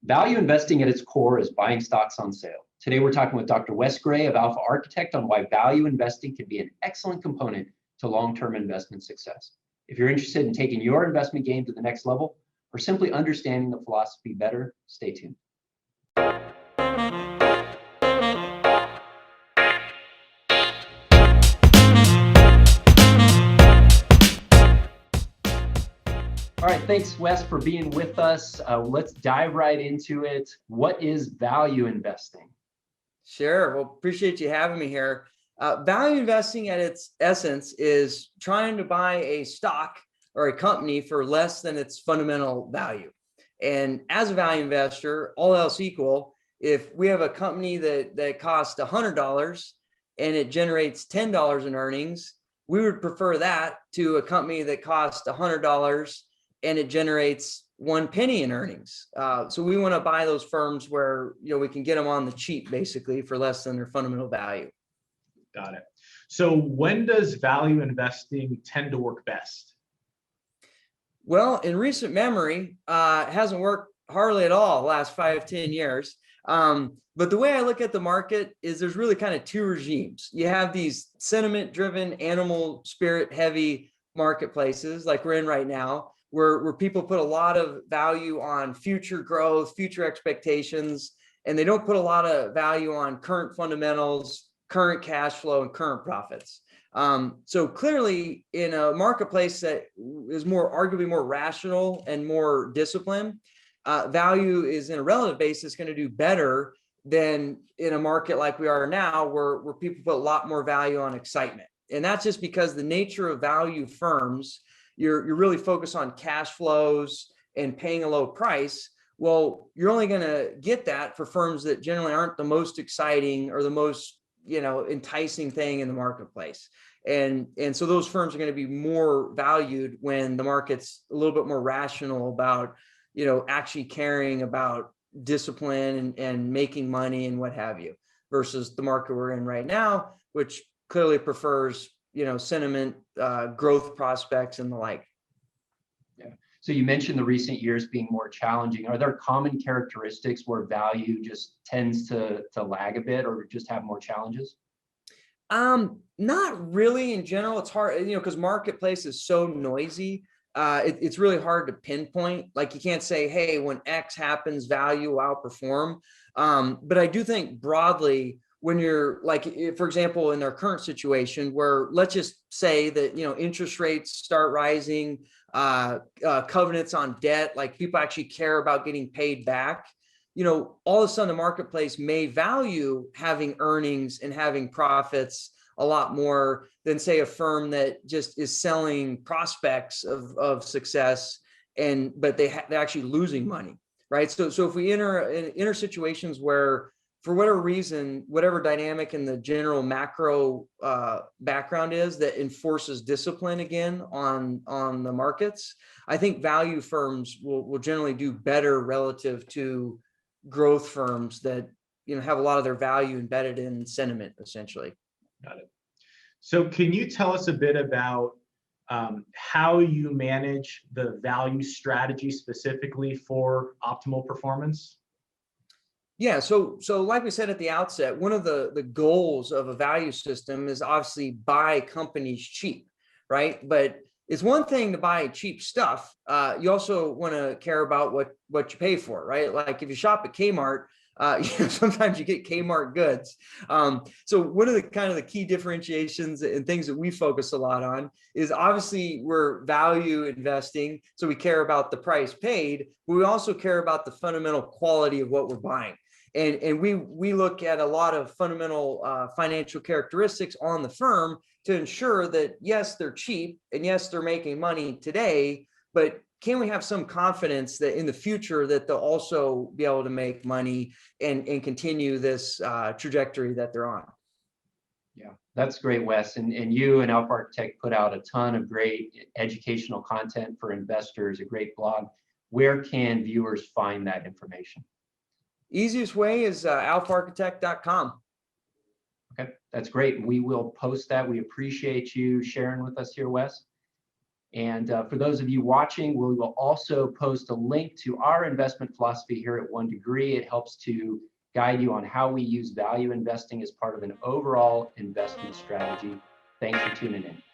Value investing at its core is buying stocks on sale. Today, we're talking with Dr. Wes Gray of Alpha Architect on why value investing can be an excellent component to long-term investment success. If you're interested in taking your investment game to the next level or simply understanding the philosophy better, stay tuned. All right, thanks, Wes, for being with us. Let's dive right into it. What is value investing? Sure. Well, appreciate you having me here. Value investing at its essence is trying to buy a stock or a company for less than its fundamental value. And as a value investor, all else equal, if we have a company that costs $100 and it generates $10 in earnings, we would prefer that to a company that costs $100 and it generates 1 penny in earnings. So we want to buy those firms where we can get them on the cheap, basically, for less than their fundamental value. Got it. So when does value investing tend to work best? Well, in recent memory, it hasn't worked hardly at all the last 5-10 years. But the way I look at the market is there's really kind of two regimes. You have these sentiment-driven, animal spirit-heavy marketplaces like we're in right now, where people put a lot of value on future growth, future expectations, and they don't put a lot of value on current fundamentals, current cash flow, and current profits. So clearly, in a marketplace that is arguably more rational and more disciplined, value is, in a relative basis, going to do better than in a market like we are now, where people put a lot more value on excitement. And that's just because the nature of value firms, you're really focused on cash flows and paying a low price. Well, you're only going to get that for firms that generally aren't the most exciting or the most enticing thing in the marketplace. And so those firms are going to be more valued when the market's a little bit more rational about actually caring about discipline and making money and what have you, versus the market we're in right now, which clearly prefers sentiment, growth prospects, and the like. Yeah. So you mentioned the recent years being more challenging. Are there common characteristics where value just tends to lag a bit or just have more challenges? Not really in general. It's hard, because marketplace is so noisy. It's really hard to pinpoint. Like, you can't say, hey, when X happens, value will outperform. But I do think broadly, when you're like, for example, in our current situation, where let's just say that, interest rates start rising, covenants on debt, like people actually care about getting paid back, all of a sudden the marketplace may value having earnings and having profits a lot more than, say, a firm that just is selling prospects of success, but they're actually losing money, right? So if we enter situations where, for whatever reason, whatever dynamic in the general macro background is that enforces discipline again on the markets, I think value firms will generally do better relative to growth firms that have a lot of their value embedded in sentiment, essentially. Got it. So can you tell us a bit about how you manage the value strategy specifically for optimal performance? Yeah, so like we said at the outset, one of the goals of a value system is obviously buy companies cheap, right? But it's one thing to buy cheap stuff. You also want to care about what you pay for, right? Like, if you shop at Kmart, sometimes you get Kmart goods. So one of the key differentiations and things that we focus a lot on is, obviously, we're value investing, so we care about the price paid, but we also care about the fundamental quality of what we're buying. And we look at a lot of fundamental financial characteristics on the firm to ensure that, yes, they're cheap, and yes, they're making money today, but can we have some confidence that in the future that they'll also be able to make money and continue this trajectory that they're on? Yeah, that's great, Wes. And you and Alpha Architect put out a ton of great educational content for investors, a great blog. Where can viewers find that information? Easiest way is alphaarchitect.com. Okay, that's great. We will post that. We appreciate you sharing with us here, Wes. And for those of you watching, we will also post a link to our investment philosophy here at 1 Degree. It helps to guide you on how we use value investing as part of an overall investment strategy. Thanks for tuning in.